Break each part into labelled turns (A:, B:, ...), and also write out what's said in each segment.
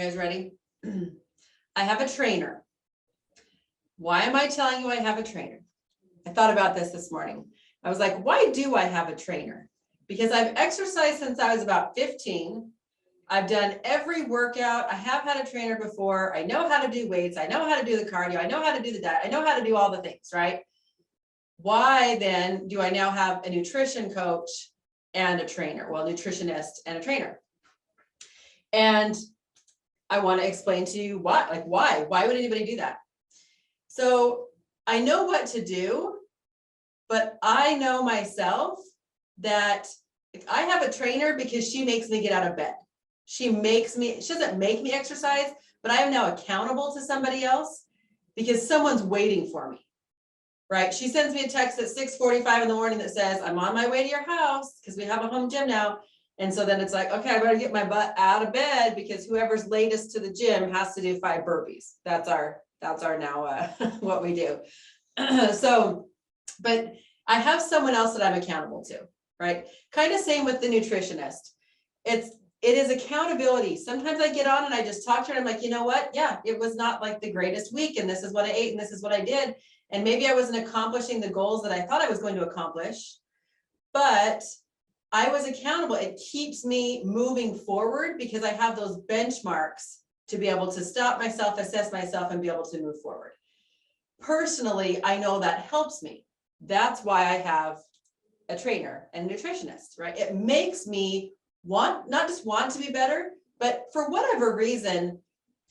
A: guys ready? I have a trainer. Why am I telling you I have a trainer? I thought about this morning. I was like, why do I have a trainer? Because I've exercised since I was about 15. I've done every workout. I have had a trainer before. I know how to do weights. I know how to do the cardio. I know how to do the diet. I know how to do all the things, right? Why then do I now have a nutrition coach and a trainer? Well, a nutritionist and a trainer. And I want to explain to you why, like why would anybody do that? So I know what to do, but I know myself that I have a trainer because she makes me get out of bed. She doesn't make me exercise, but I am now accountable to somebody else because someone's waiting for me, right? She sends me a text at 6:45 in the morning that says, I'm on my way to your house because we have a home gym now. And so then it's like, okay, I better get my butt out of bed because whoever's latest to the gym has to do 5 burpees. That's our now what we do. So, but I have someone else that I'm accountable to, right? Kind of same with the nutritionist. It is accountability. Sometimes I get on and I just talk to her and I'm like, you know what? Yeah, it was not like the greatest week and this is what I ate and this is what I did. And maybe I wasn't accomplishing the goals that I thought I was going to accomplish, but I was accountable. It keeps me moving forward because I have those benchmarks to be able to stop myself, assess myself, and be able to move forward. Personally, I know that helps me. That's why I have a trainer and nutritionist, right? It makes me not just want to be better, but for whatever reason,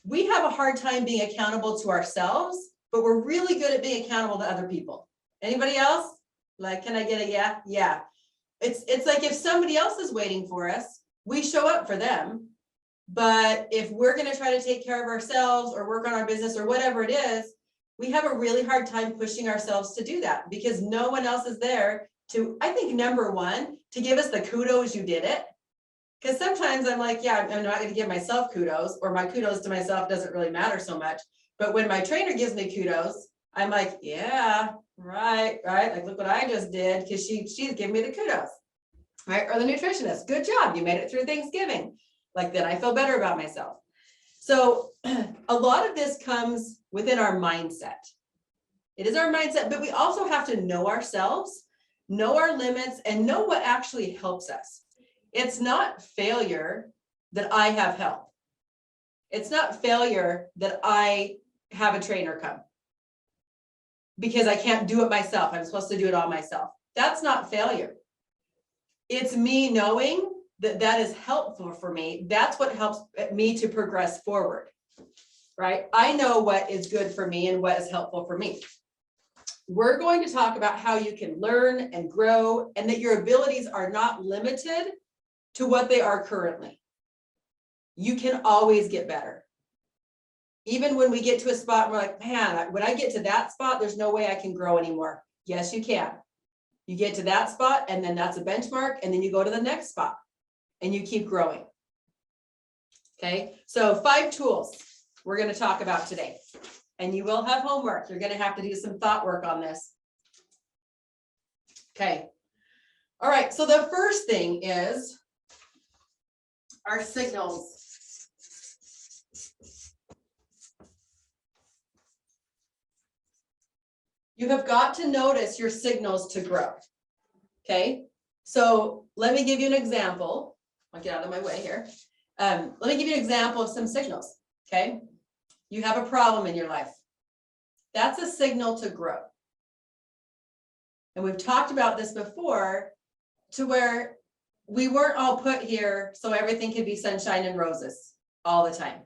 A: we have a hard time being accountable to ourselves, but we're really good at being accountable to other people. Anybody else? Like, can I get a yeah? Yeah. It's like if somebody else is waiting for us, we show up for them. But if we're going to try to take care of ourselves or work on our business or whatever it is, we have a really hard time pushing ourselves to do that because no one else is there to, I think, number one, to give us the kudos you did it. Because sometimes I'm like, yeah, I'm not going to give myself kudos, or my kudos to myself doesn't really matter so much. But when my trainer gives me kudos, I'm like, yeah, right. Like, look what I just did, because she's giving me the kudos, right? Or the nutritionist, good job, you made it through Thanksgiving. Like, then I feel better about myself. So a lot of this comes within our mindset. It is our mindset, but we also have to know ourselves, know our limits, and know what actually helps us. It's not failure that I have help. It's not failure that I have a trainer come because I can't do it myself. I'm supposed to do it all myself. That's not failure. It's me knowing that that is helpful for me. That's what helps me to progress forward, right? I know what is good for me and what is helpful for me. We're going to talk about how you can learn and grow, and that your abilities are not limited to what they are currently. You can always get better. Even when we get to a spot, we're like, man, when I get to that spot, there's no way I can grow anymore. Yes, you can. You get to that spot, and then that's a benchmark, and then you go to the next spot, and you keep growing. Okay, so 5 tools we're going to talk about today. And you will have homework. You're going to have to do some thought work on this. Okay. All right, so the first thing is our signals. You have got to notice your signals to grow. Okay, so let me give you an example. I'll get out of my way here. Let me give you an example of some signals. Okay, you have a problem in your life. That's a signal to grow. And we've talked about this before, to where we weren't all put here so everything could be sunshine and roses all the time.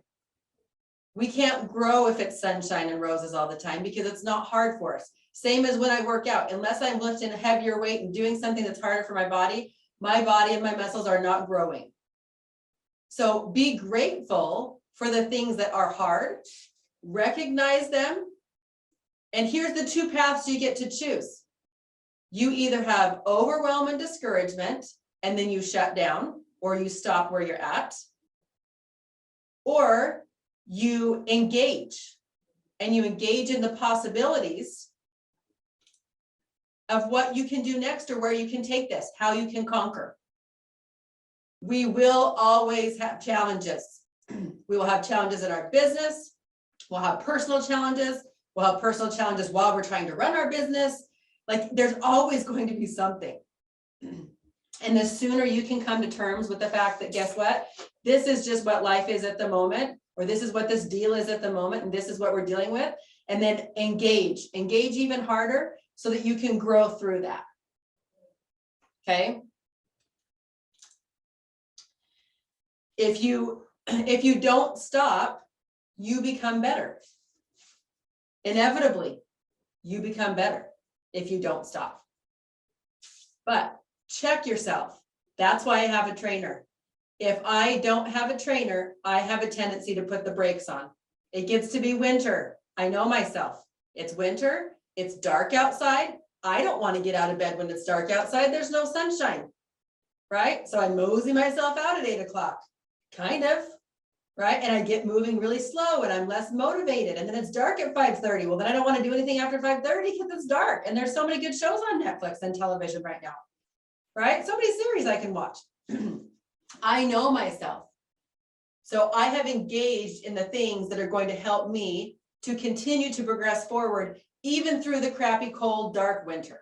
A: We can't grow if it's sunshine and roses all the time because it's not hard for us. Same as when I work out, unless I'm lifting a heavier weight and doing something that's harder for my body and my muscles are not growing. So be grateful for the things that are hard, recognize them. And here's the 2 paths you get to choose. You either have overwhelm and discouragement, and then you shut down, or you stop where you're at, or you engage, and you engage in the possibilities of what you can do next, or where you can take this, how you can conquer. We will always have challenges. We will have challenges in our business. We'll have personal challenges. We'll have personal challenges while we're trying to run our business. Like there's always going to be something. And the sooner you can come to terms with the fact that, guess what? This is just what life is at the moment, or this is what this deal is at the moment, and this is what we're dealing with. And then engage even harder so that you can grow through that. Okay. If you don't stop, you become better. Inevitably, you become better if you don't stop. But check yourself. That's why I have a trainer. If I don't have a trainer, I have a tendency to put the brakes on. It gets to be winter. I know myself. It's winter. It's dark outside. I don't want to get out of bed when it's dark outside. There's no sunshine, right? So I mosey myself out at 8 o'clock, kind of, right? And I get moving really slow and I'm less motivated. And then it's dark at 5:30. Well, then I don't want to do anything after 5:30 because it's dark. And there's so many good shows on Netflix and television right now, right? So many series I can watch. I know myself. So I have engaged in the things that are going to help me to continue to progress forward, even through the crappy, cold, dark winter.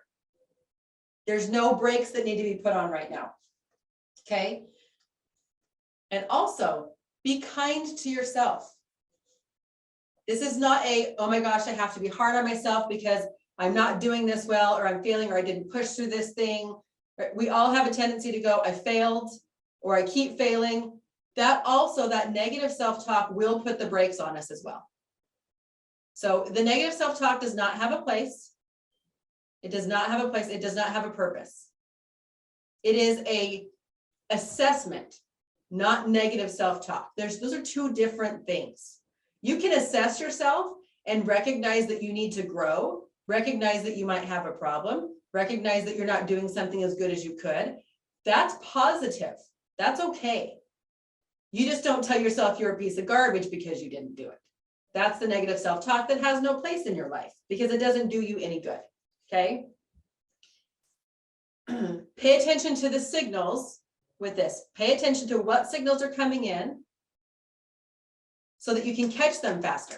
A: There's no brakes that need to be put on right now. Okay. And also be kind to yourself. This is not a, oh my gosh, I have to be hard on myself because I'm not doing this well, or I'm failing, or I didn't push through this thing. We all have a tendency to go, I failed, or I keep failing. That also, that negative self-talk will put the brakes on us as well. So the negative self-talk does not have a place. It does not have a place. It does not have a purpose. It is a assessment, not negative self-talk. Those are two different things. You can assess yourself and recognize that you need to grow, recognize that you might have a problem, recognize that you're not doing something as good as you could. That's positive. That's okay. You just don't tell yourself you're a piece of garbage because you didn't do it. That's the negative self-talk that has no place in your life because it doesn't do you any good, okay? Pay attention to the signals with this. Pay attention to what signals are coming in so that you can catch them faster.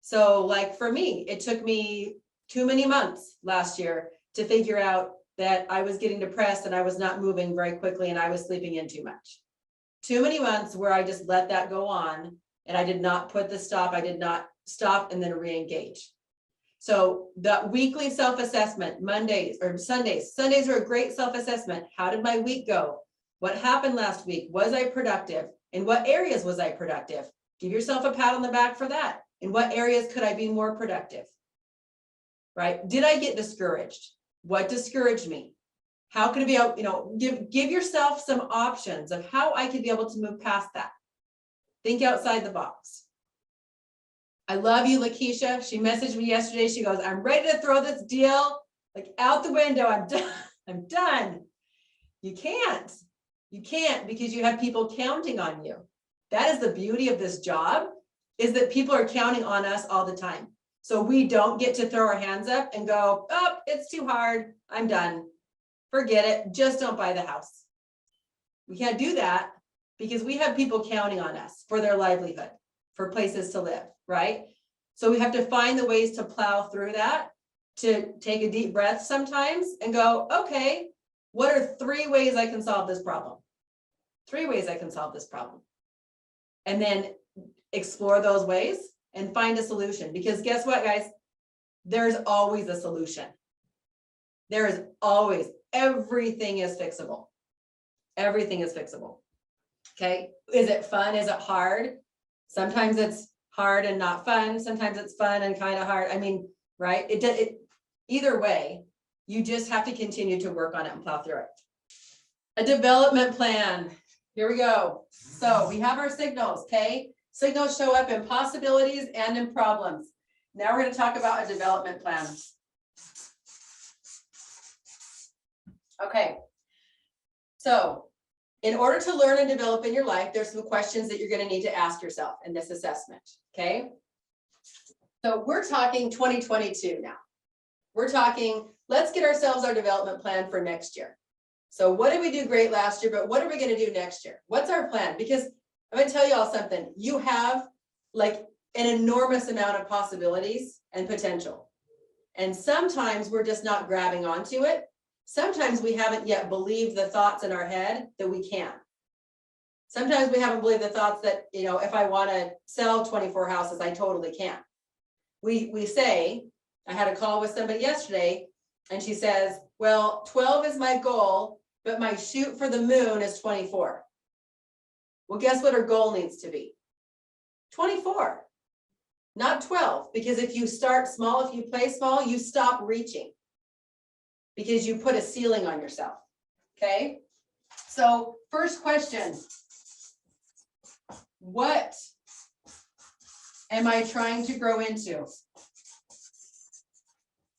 A: So like for me, it took me too many months last year to figure out that I was getting depressed and I was not moving very quickly and I was sleeping in too much. Too many months where I just let that go on and I did not put the stop. I did not stop and then re-engage. So the weekly self-assessment, Mondays or Sundays. Sundays are a great self-assessment. How did my week go? What happened last week? Was I productive? In what areas was I productive? Give yourself a pat on the back for that. In what areas could I be more productive? Right? Did I get discouraged? What discouraged me? How could it be, give yourself some options of how I could be able to move past that. Think outside the box. I love you, Lakeisha. She messaged me yesterday. She goes, I'm ready to throw this deal like out the window. I'm done. I'm done. You can't because you have people counting on you. That is the beauty of this job, is that people are counting on us all the time. So we don't get to throw our hands up and go, oh, it's too hard. I'm done. Forget it. Just don't buy the house. We can't do that because we have people counting on us for their livelihood, for places to live, right? So we have to find the ways to plow through that, to take a deep breath sometimes and go, okay, what are 3 ways I can solve this problem? 3 ways I can solve this problem. And then explore those ways and find a solution. Because guess what, guys? There's always a solution. There is always, everything is fixable. Everything is fixable. Okay. Is it fun? Is it hard? Sometimes it's hard and not fun. Sometimes it's fun and kind of hard. I mean, right? Either way, you just have to continue to work on it and plow through it. A development plan. Here we go. So we have our signals, okay? Signals show up in possibilities and in problems. Now we're going to talk about a development plan. Okay. So in order to learn and develop in your life, there's some questions that you're going to need to ask yourself in this assessment, okay? So we're talking 2022 now. We're talking, let's get ourselves our development plan for next year. So what did we do great last year, but what are we going to do next year? What's our plan? Because I'm gonna tell you all something. You have like an enormous amount of possibilities and potential. And sometimes we're just not grabbing onto it. Sometimes we haven't yet believed the thoughts in our head that we can. Sometimes we haven't believed the thoughts that, you know, if I want to sell 24 houses, I totally can. We say, I had a call with somebody yesterday and she says, well, 12 is my goal, but my shoot for the moon is 24. Well, guess what her goal needs to be? 24, not 12, because if you start small, if you play small, you stop reaching because you put a ceiling on yourself, okay? So first question, what am I trying to grow into?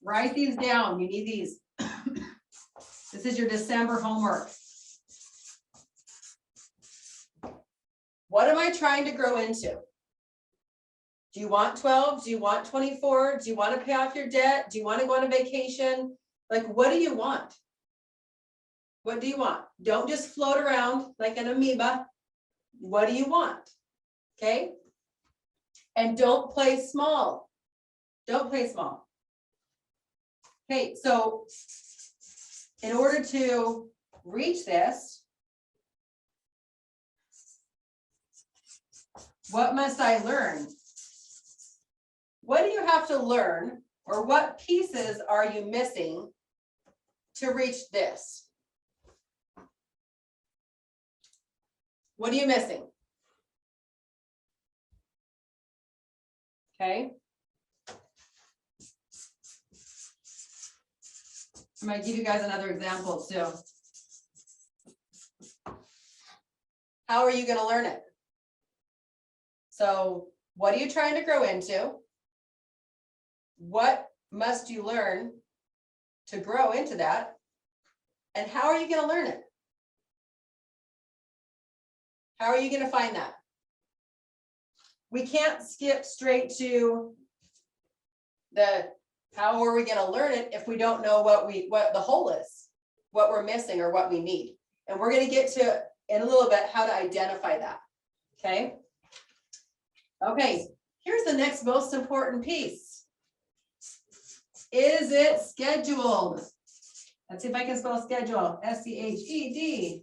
A: Write these down, you need these. This is your December homework. What am I trying to grow into? Do you want 12? Do you want 24? Do you want to pay off your debt? Do you want to go on a vacation? Like, what do you want? What do you want? Don't just float around like an amoeba. What do you want? Okay? And don't play small. Don't play small. Okay, so in order to reach this, what must I learn? What do you have to learn, or what pieces are you missing to reach this? What are you missing? Okay. I'm going to give you guys another example too. How are you going to learn it? So, what are you trying to grow into? What must you learn to grow into that? And how are you going to learn it? How are you going to find that? We can't skip straight to the how are we going to learn it if we don't know what the hole is, what we're missing or what we need. And we're going to get to in a little bit how to identify that. Okay. Okay, here's the next most important piece. Is it scheduled? Let's see if I can spell schedule. S-C-H-E-D.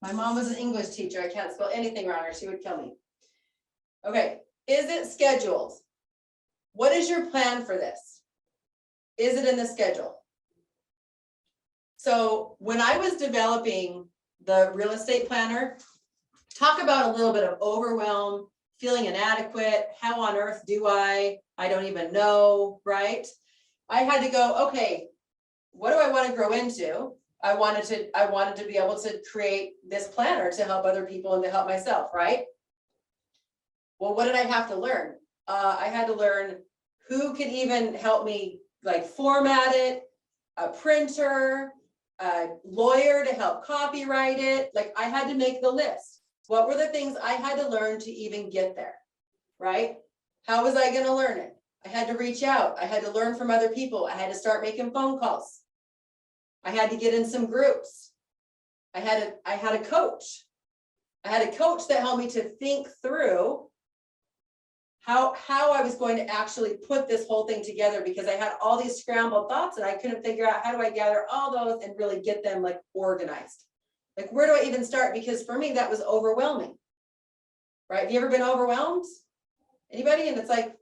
A: My mom was an English teacher. I can't spell anything wrong or she would kill me. Okay, is it scheduled? What is your plan for this? Is it in the schedule? So when I was developing the real estate planner, talk about a little bit of overwhelm, feeling inadequate. How on earth do I don't even know, right? I had to go, okay, what do I want to grow into? I wanted to be able to create this planner to help other people and to help myself, right? Well, what did I have to learn? I had to learn who could even help me like format it, a printer, a lawyer to help copyright it. Like I had to make the list. What were the things I had to learn to even get there, right? How was I going to learn it? I had to reach out. I had to learn from other people. I had to start making phone calls. I had to get in some groups. I had a coach. I had a coach that helped me to think through how I was going to actually put this whole thing together, because I had all these scrambled thoughts and I couldn't figure out how do I gather all those and really get them like organized. Like, where do I even start? Because for me, that was overwhelming, right? Have you ever been overwhelmed? Anybody? And it's like,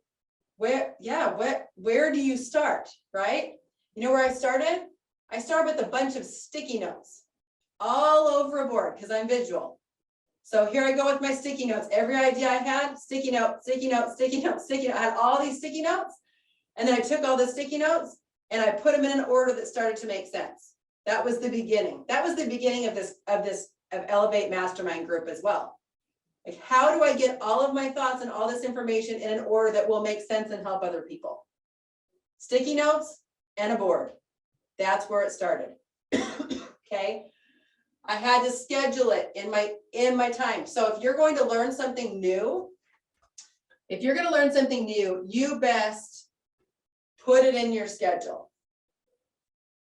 A: where do you start, right? You know where I started? I started with a bunch of sticky notes all over a board because I'm visual. So here I go with my sticky notes. Every idea I had, sticky note, sticky note, sticky note, sticky note. I had all these sticky notes. And then I took all the sticky notes and I put them in an order that started to make sense. That was the beginning. That was the beginning of Elevate Mastermind group as well. Like, how do I get all of my thoughts and all this information in an order that will make sense and help other people? Sticky notes and a board. That's where it started. Okay. I had to schedule it in my time. So if you're going to learn something new, you best put it in your schedule.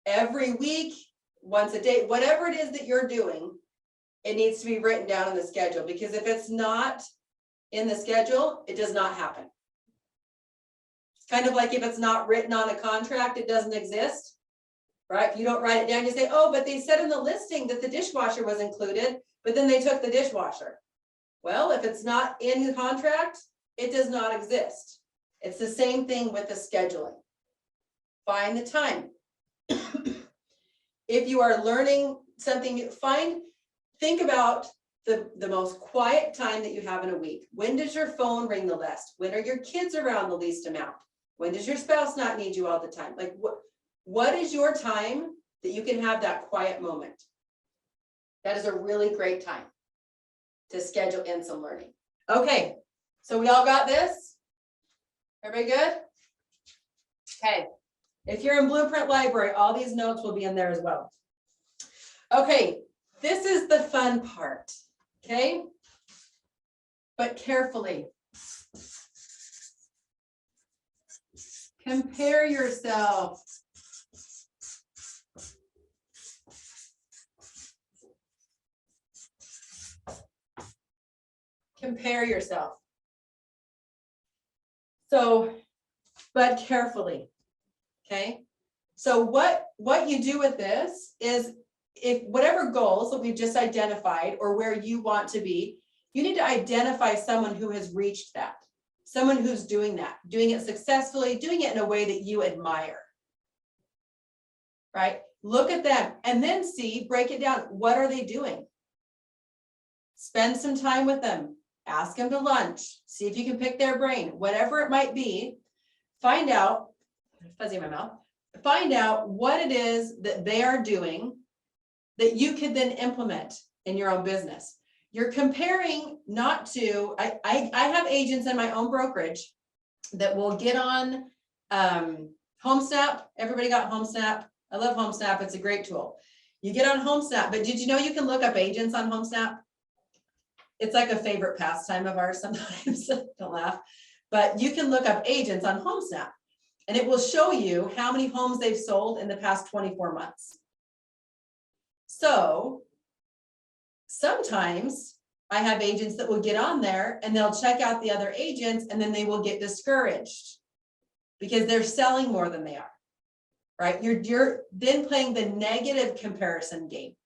A: Every week, once a day, whatever it is that you're doing, it needs to be written down in the schedule, because if it's not in the schedule, it does not happen. It's kind of like if it's not written on a contract, it doesn't exist, right? If you don't write it down, you say, oh, but they said in the listing that the dishwasher was included, but then they took the dishwasher. Well, if it's not in the contract, it does not exist. It's the same thing with the scheduling. Find the time. If you are learning something new, think about the most quiet time that you have in a week. When does your phone ring the least? When are your kids around the least amount? When does your spouse not need you all the time? Like what is your time that you can have that quiet moment? That is a really great time to schedule in some learning. Okay, so we all got this? Everybody good? Okay, if you're in Blueprint Library, all these notes will be in there as well. Okay, this is the fun part, okay? But carefully. Compare yourself. Compare yourself. So, but carefully, okay? So what you do with this is, if whatever goals that we've just identified or where you want to be, you need to identify someone who has reached that, someone who's doing that, doing it successfully, doing it in a way that you admire, right? Look at them and then break it down. What are they doing? Spend some time with them. Ask them to lunch, see if you can pick their brain, whatever it might be. Find out, fuzzy in my mouth, find out what it is that they are doing that you could then implement in your own business. You're comparing not to, I have agents in my own brokerage that will get on HomeSnap. Everybody got HomeSnap? I love HomeSnap, it's a great tool. You get on HomeSnap, but did you know you can look up agents on HomeSnap? It's like a favorite pastime of ours sometimes, don't laugh, but you can look up agents on HomeSnap and it will show you how many homes they've sold in the past 24 months. So sometimes I have agents that will get on there and they'll check out the other agents and then they will get discouraged because they're selling more than they are, right? You're then playing the negative comparison game,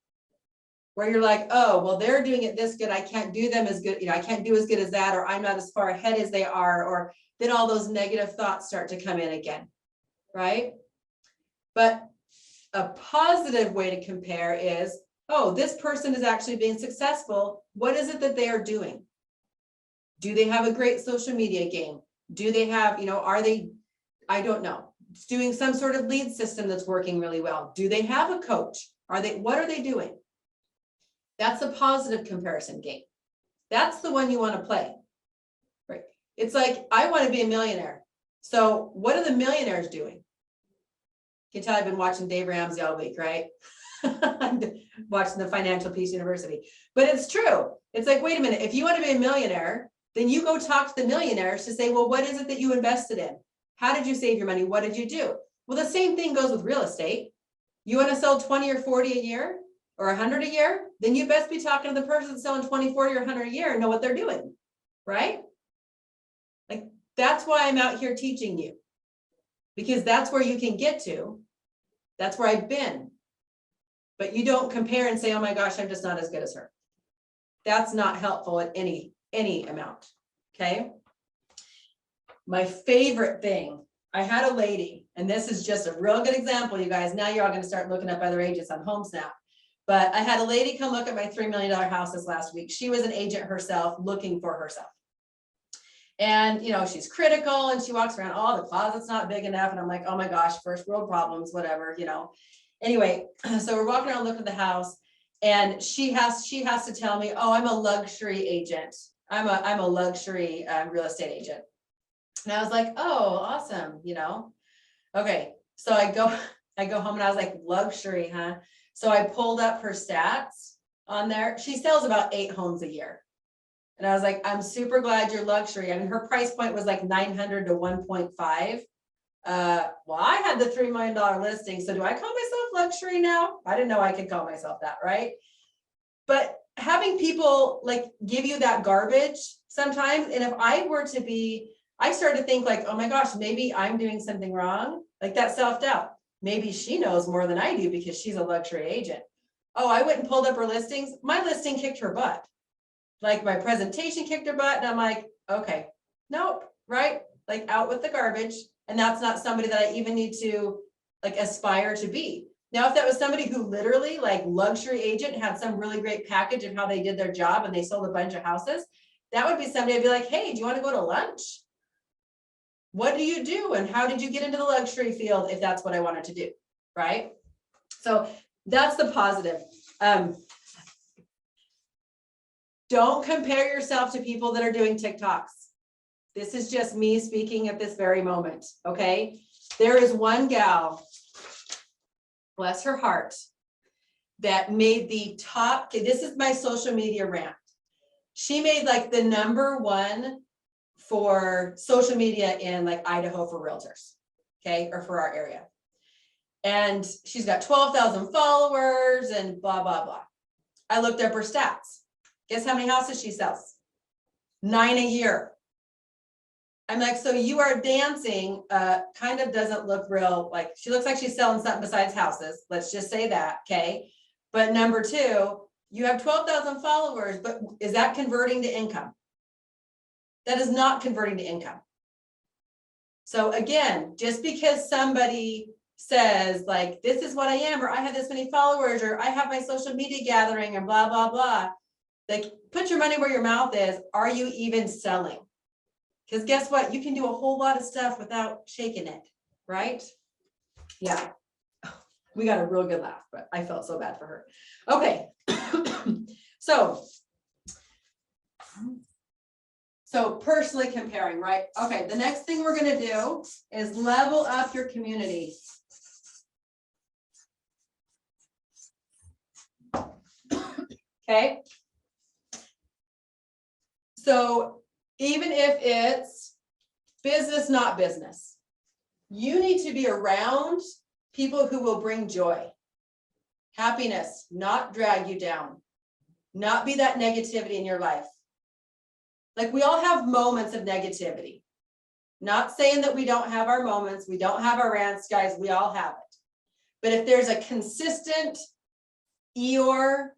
A: where you're like, oh, well, they're doing it this good, I can't do them as good, I can't do as good as that, or I'm not as far ahead as they are, or then all those negative thoughts start to come in again, right? But a positive way to compare is, oh, this person is actually being successful. What is it that they are doing? Do they have a great social media game? Do they have, are they, I don't know, doing some sort of lead system that's working really well? Do they have a coach? What are they doing? That's a positive comparison game. That's the one you want to play, right? It's like, I want to be a millionaire. So what are the millionaires doing? You can tell I've been watching Dave Ramsey all week, right? Watching the Financial Peace University. But it's true. It's like, wait a minute, if you want to be a millionaire, then you go talk to the millionaires to say, well, what is it that you invested in? How did you save your money? What did you do? Well, the same thing goes with real estate. You want to sell 20 or 40 a year or 100 a year? Then you best be talking to the person selling 20, 40 or 100 a year and know what they're doing, right? Like, that's why I'm out here teaching you, because that's where you can get to. That's where I've been. But you don't compare and say, oh my gosh, I'm just not as good as her. That's not helpful at any amount, okay? My favorite thing, I had a lady, and this is just a real good example, you guys. Now you're all going to start looking up other agents on HomeSnap. But I had a lady come look at my $3 million house this last week. She was an agent herself, looking for herself. And, she's critical and she walks around, oh, the closet's not big enough. And I'm like, oh my gosh, first world problems, whatever, Anyway, so we're walking around looking at the house and she has to tell me, oh, I'm a luxury agent. I'm a luxury real estate agent. And I was like, oh, awesome. Okay. So I go home and I was like, luxury, huh? So I pulled up her stats on there. She sells about 8 homes a year. And I was like, I'm super glad you're luxury. I mean, her price point was like 900 to 1.5. Well, I had the $3 million listing. So do I call myself luxury now? I didn't know I could call myself that, right? But having people like give you that garbage sometimes. And if I were to be, I started to think like, oh my gosh, maybe I'm doing something wrong. Like that self-doubt. Maybe she knows more than I do because she's a luxury agent. Oh, I went and pulled up her listings. My listing kicked her butt. Like my presentation kicked her butt. And I'm like, okay, nope, right? Like out with the garbage. And that's not somebody that I even need to like aspire to be. Now, if that was somebody who literally like luxury agent had some really great package of how they did their job and they sold a bunch of houses, that would be somebody I'd be like, hey, do you want to go to lunch? What do you do? And how did you get into the luxury field if that's what I wanted to do, right? So that's the positive. Don't compare yourself to people that are doing TikToks. This is just me speaking at this very moment, okay? There is one gal, bless her heart, that made the top, okay, this is my social media rant. She made like the #1 for social media in like Idaho for realtors, okay, or for our area. And she's got 12,000 followers and blah, blah, blah. I looked up her stats. Guess how many houses she sells? 9 a year. I'm like, so you are dancing, kind of doesn't look real, like she looks like she's selling something besides houses. Let's just say that, okay? But #2, you have 12,000 followers, but is that converting to income? That is not converting to income. So again, just because somebody says like, this is what I am, or I have this many followers, or I have my social media gathering, or blah, blah, blah, like put your money where your mouth is. Are you even selling? Because guess what? You can do a whole lot of stuff without shaking it, right? Yeah. We got a real good laugh, but I felt so bad for her. Okay. So personally comparing, right? Okay, the next thing we're going to do is level up your community. Okay. So even if it's business, not business, you need to be around people who will bring joy, happiness, not drag you down, not be that negativity in your life. Like we all have moments of negativity. Not saying that we don't have our moments, we don't have our rants, guys, we all have it. But if there's a consistent Eeyore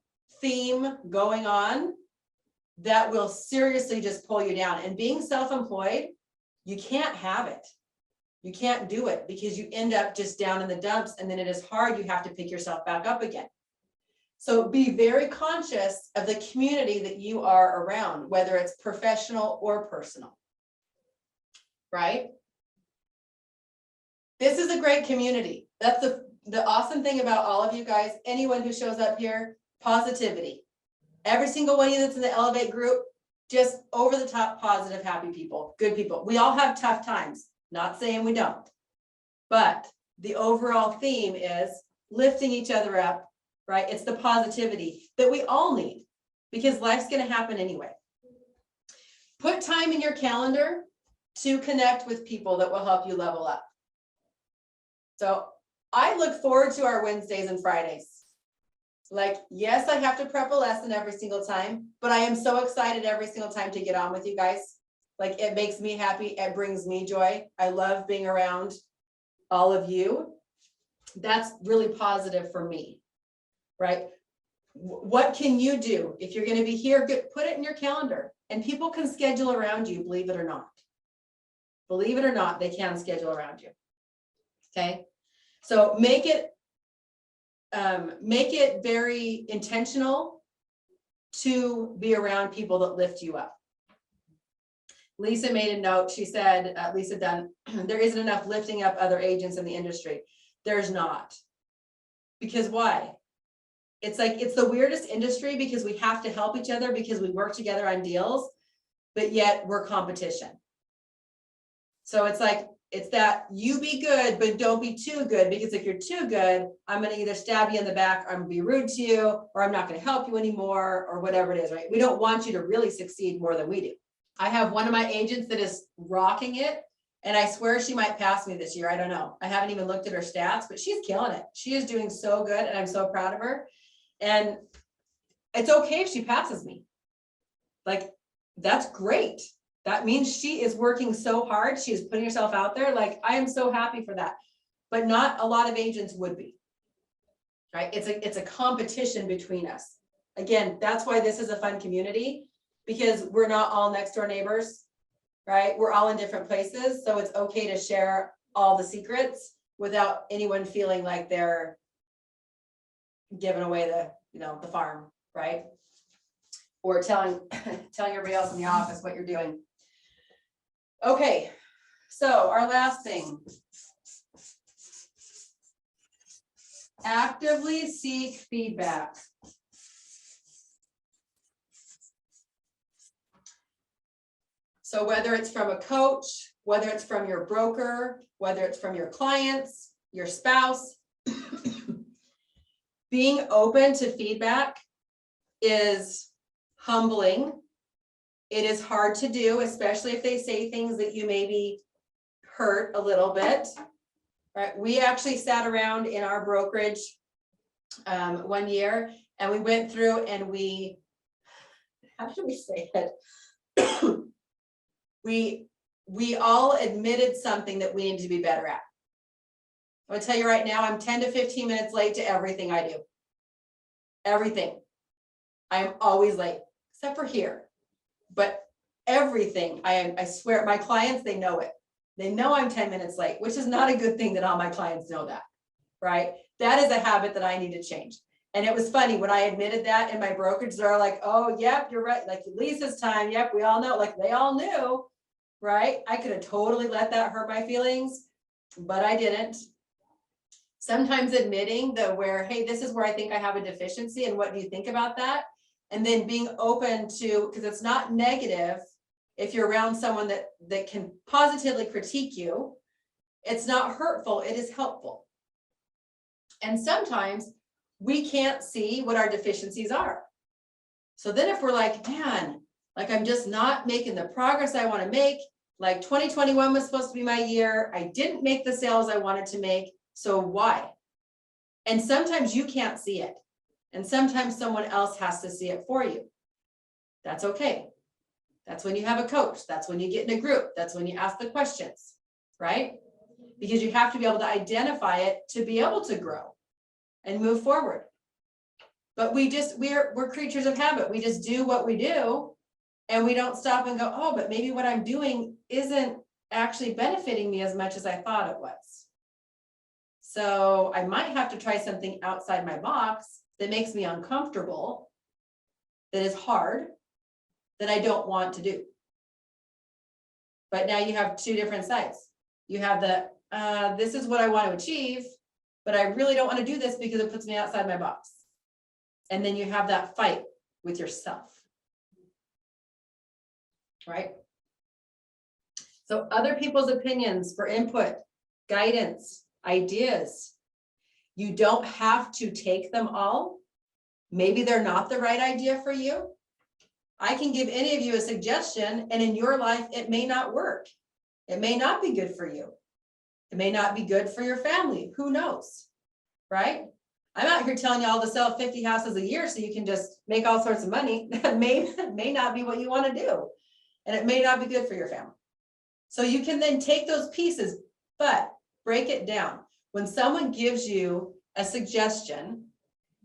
A: theme going on, that will seriously just pull you down. And being self-employed, you can't have it. You can't do it because you end up just down in the dumps, and then it is hard. You have to pick yourself back up again. So be very conscious of the community that you are around, whether it's professional or personal, right? This is a great community. That's the awesome thing about all of you guys, anyone who shows up here, positivity. Every single one of you that's in the Elevate group, just over the top, positive, happy people, good people. We all have tough times, not saying we don't, but the overall theme is lifting each other up, right? It's the positivity that we all need because life's going to happen anyway. Put time in your calendar to connect with people that will help you level up. So I look forward to our Wednesdays and Fridays. Like, yes, I have to prep a lesson every single time, but I am so excited every single time to get on with you guys. Like, it makes me happy. It brings me joy. I love being around all of you. That's really positive for me, right? What can you do if you're going to be here? Put it in your calendar, and people can schedule around you, believe it or not. Believe it or not, they can schedule around you. Okay, so make it very intentional to be around people that lift you up. Lisa made a note. She said, Lisa Dunn, there isn't enough lifting up other agents in the industry. There's not. Because why? It's like, it's the weirdest industry because we have to help each other because we work together on deals, but yet we're competition. So it's like, it's that you be good, but don't be too good, because if you're too good, I'm going to either stab you in the back, I'm going to be rude to you, or I'm not going to help you anymore, or whatever it is, right? We don't want you to really succeed more than we do. I have one of my agents that is rocking it, and I swear she might pass me this year. I don't know. I haven't even looked at her stats, but she's killing it. She is doing so good, and I'm so proud of her. And it's okay if she passes me. Like, that's great. That means she is working so hard. She is putting herself out there. Like, I am so happy for that. But not a lot of agents would be. Right? It's a competition between us. Again, that's why this is a fun community, because we're not all next door neighbors, right? We're all in different places. So it's okay to share all the secrets without anyone feeling like they're giving away the farm, right? Or telling everybody else in the office what you're doing. Okay, so our last thing. Actively seek feedback. So whether it's from a coach, whether it's from your broker, whether it's from your clients, your spouse, being open to feedback is humbling. It is hard to do, especially if they say things that you maybe hurt a little bit. Right? We actually sat around in our brokerage one year, and we went through and how should we say it? we all admitted something that we need to be better at. I'm gonna tell you right now, I'm 10 to 15 minutes late to everything I do. Everything. I am always late, except for here. But everything, I swear, my clients, they know it. They know I'm 10 minutes late, which is not a good thing that all my clients know that, right? That is a habit that I need to change. And it was funny when I admitted that in my brokerage, they're like, oh, yep, you're right. Like Lisa's time. Yep, we all know, like they all knew, right? I could have totally let that hurt my feelings, but I didn't. Sometimes admitting hey, this is where I think I have a deficiency, and what do you think about that? And then being open to, because it's not negative. If you're around someone that can positively critique you, it's not hurtful, it is helpful. And sometimes we can't see what our deficiencies are. So then if we're like, man, like I'm just not making the progress I want to make, like 2021 was supposed to be my year, I didn't make the sales I wanted to make, so why? And sometimes you can't see it. And sometimes someone else has to see it for you. That's okay. That's when you have a coach. That's when you get in a group. That's when you ask the questions, right? Because you have to be able to identify it to be able to grow and move forward. But we're creatures of habit. We just do what we do, and we don't stop and go, oh, but maybe what I'm doing isn't actually benefiting me as much as I thought it was. So I might have to try something outside my box that makes me uncomfortable, that is hard, that I don't want to do. But now you have two different sides. You have this is what I want to achieve, but I really don't want to do this because it puts me outside my box. And then you have that fight with yourself, right? So other people's opinions for input, guidance, ideas. You don't have to take them all. Maybe they're not the right idea for you. I can give any of you a suggestion, and in your life, it may not work. It may not be good for you. It may not be good for your family. Who knows, right? I'm out here telling you all to sell 50 houses a year so you can just make all sorts of money. That may not be what you want to do. And it may not be good for your family. So you can then take those pieces, but break it down. When someone gives you a suggestion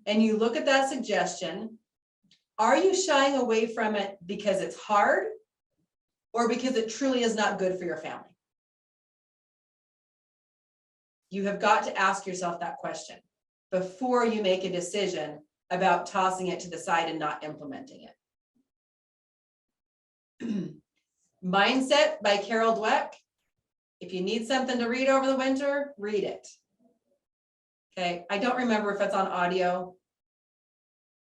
A: and you look at that suggestion, are you shying away from it because it's hard or because it truly is not good for your family? You have got to ask yourself that question before you make a decision about tossing it to the side and not implementing it. Mindset by Carol Dweck. If you need something to read over the winter, read it. Okay, I don't remember if it's on audio.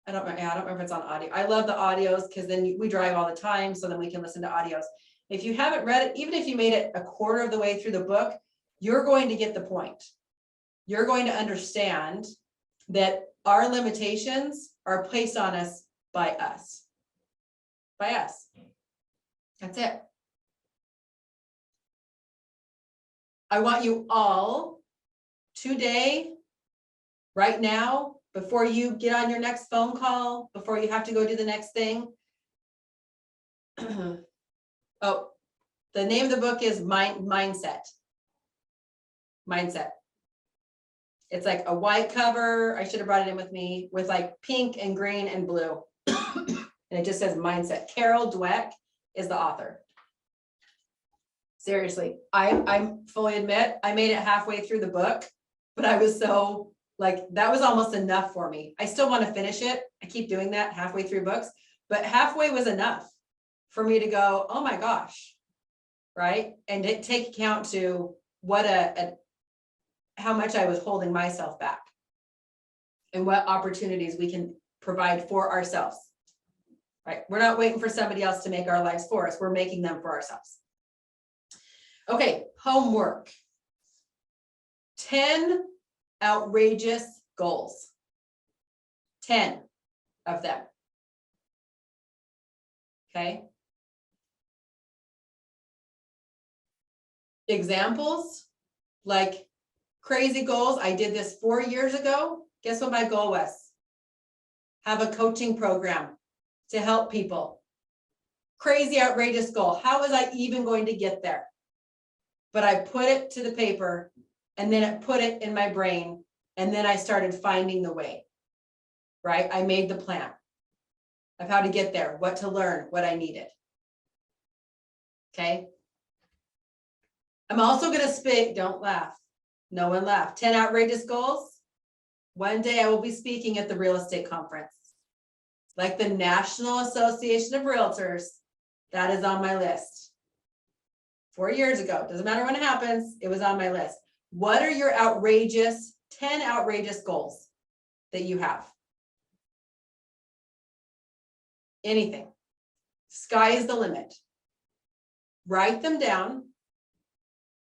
A: I don't remember if it's on audio. I love the audios because then we drive all the time, so then we can listen to audios. If you haven't read it, even if you made it a quarter of the way through the book, you're going to get the point. You're going to understand that our limitations are placed on us by us. By us. That's it. I want you all today, right now, before you get on your next phone call, before you have to go do the next thing. Oh, the name of the book is Mindset. Mindset. It's like a white cover. I should have brought it in with me, with like pink and green and blue. And it just says Mindset. Carol Dweck is the author. Seriously, I fully admit I made it halfway through the book, but I was so like, that was almost enough for me. I still want to finish it. I keep doing that halfway through books, but halfway was enough for me to go, oh my gosh, right? And it take account to what how much I was holding myself back and what opportunities we can provide for ourselves, right? We're not waiting for somebody else to make our lives for us. We're making them for ourselves. Okay, homework. 10 outrageous goals. 10 of them. Okay. Examples, like crazy goals. I did this 4 years ago. Guess what my goal was? Have a coaching program to help people. Crazy, outrageous goal. How was I even going to get there? But I put it to the paper, and then it put it in my brain, and then I started finding the way, right? I made the plan of how to get there, what to learn, what I needed. Okay. I'm also going to speak, don't laugh. No one laughed. 10 outrageous goals. One day I will be speaking at the real estate conference, like the National Association of Realtors. That is on my list. 4 years ago, doesn't matter when it happens, it was on my list. What are your 10 outrageous goals that you have? Anything. Sky is the limit. Write them down,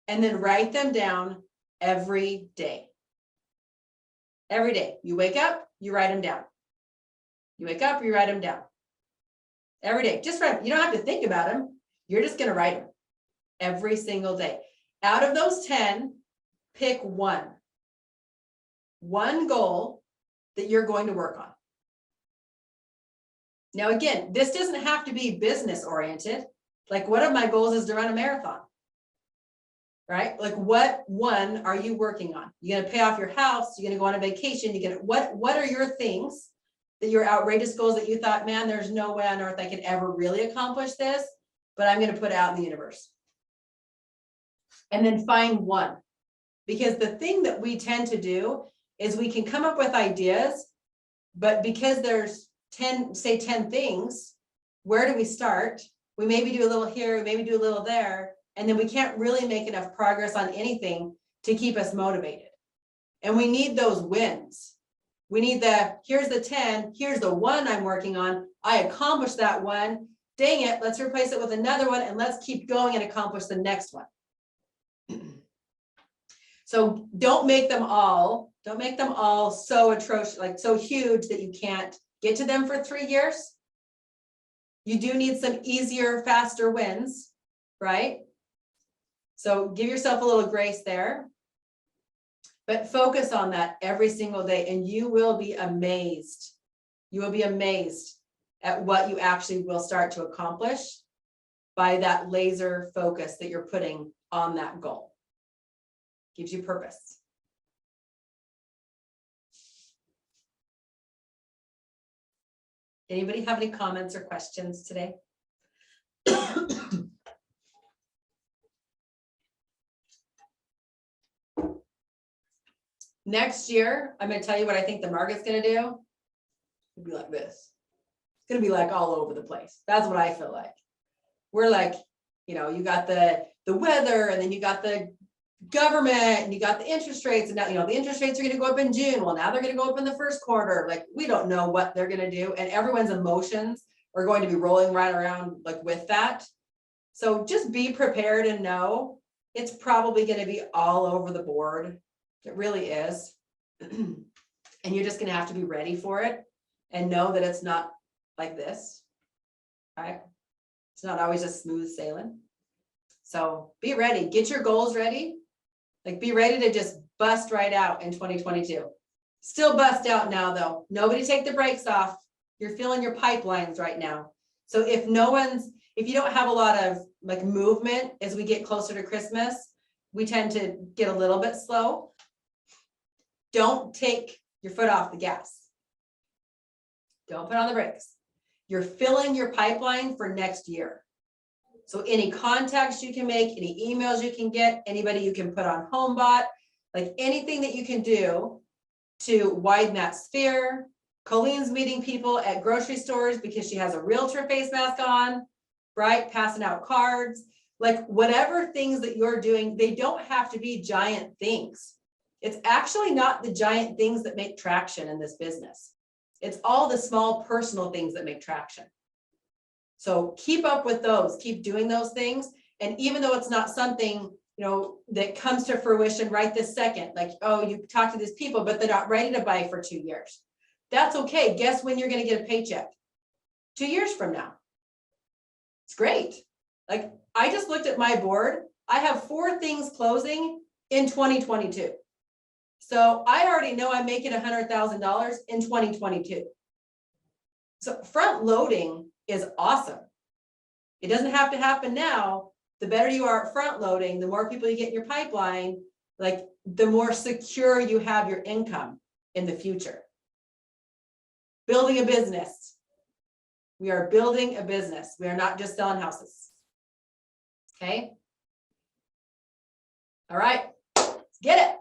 A: and then write them down every day. Every day. You wake up, you write them down. You wake up, you write them down. Every day. Just write them. You don't have to think about them. You're just going to write them every single day. Out of those 10, pick one goal that you're going to work on. Now, again, this doesn't have to be business oriented. Like, one of my goals is to run a marathon, right? Like, what one are you working on? You're going to pay off your house. You're going to go on a vacation. What are your things that your outrageous goals that you thought, man, there's no way on earth I could ever really accomplish this, but I'm going to put it out in the universe. And then find one, because the thing that we tend to do is we can come up with ideas, but because there's 10 things, where do we start? We maybe do a little here, we maybe do a little there, and then we can't really make enough progress on anything to keep us motivated. And we need those wins. We need here's the 10, here's the one I'm working on. I accomplished that one. Dang it, let's replace it with another one, and let's keep going and accomplish the next one. So don't make them all so atrocious, like so huge that you can't get to them for 3 years. You do need some easier, faster wins, right? So give yourself a little grace there, but focus on that every single day, and you will be amazed. You will be amazed at what you actually will start to accomplish by that laser focus that you're putting on that goal. Gives you purpose. Anybody have any comments or questions today? Next year, I'm going to tell you what I think the market's going to do. It'll be like this. It's going to be like all over the place. That's what I feel like. We're like, you got the weather, and then you got the government, and you got the interest rates, and now the interest rates are going to go up in June. Well, now they're going to go up in the first quarter. Like, we don't know what they're going to do, and everyone's emotions are going to be rolling right around like with that. So just be prepared and know it's probably going to be all over the board. It really is. And you're just going to have to be ready for it and know that it's not like this, right? It's not always just smooth sailing. So be ready, get your goals ready. Like, be ready to just bust right out in 2022. Still bust out now though. Nobody take the brakes off. You're filling your pipelines right now. So if you don't have a lot of like movement as we get closer to Christmas, we tend to get a little bit slow. Don't take your foot off the gas. Don't put on the brakes. You're filling your pipeline for next year. So any contacts you can make, any emails you can get, anybody you can put on HomeBot, like anything that you can do to widen that sphere. Colleen's meeting people at grocery stores because she has a realtor face mask on, right? Passing out cards, like whatever things that you're doing, they don't have to be giant things. It's actually not the giant things that make traction in this business. It's all the small personal things that make traction. So keep up with those, keep doing those things. And even though it's not something, that comes to fruition right this second, like, oh, you talk to these people, but they're not ready to buy for 2 years. That's okay. Guess when you're going to get a paycheck? 2 years from now. It's great. Like I just looked at my board. I have 4 things closing in 2022. So I already know I'm making $100,000 in 2022. So front loading is awesome. It doesn't have to happen now. The better you are at front loading, the more people you get in your pipeline, like the more secure you have your income in the future. Building a business. We are building a business. We are not just selling houses. Okay. All right, let's get it.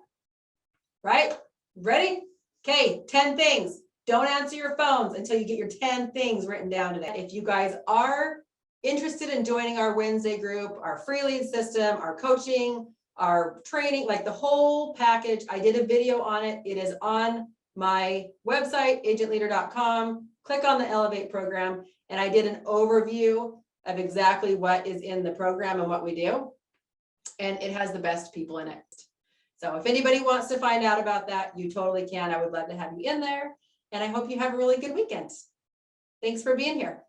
A: Right? Ready? Okay, 10 things. Don't answer your phones until you get your 10 things written down today. If you guys are interested in joining our Wednesday group, our free lead system, our coaching, our training, like the whole package, I did a video on it. It is on my website, agentleader.com. Click on the Elevate program, and I did an overview of exactly what is in the program and what we do. And it has the best people in it. So if anybody wants to find out about that, you totally can. I would love to have you in there. And I hope you have a really good weekend. Thanks for being here.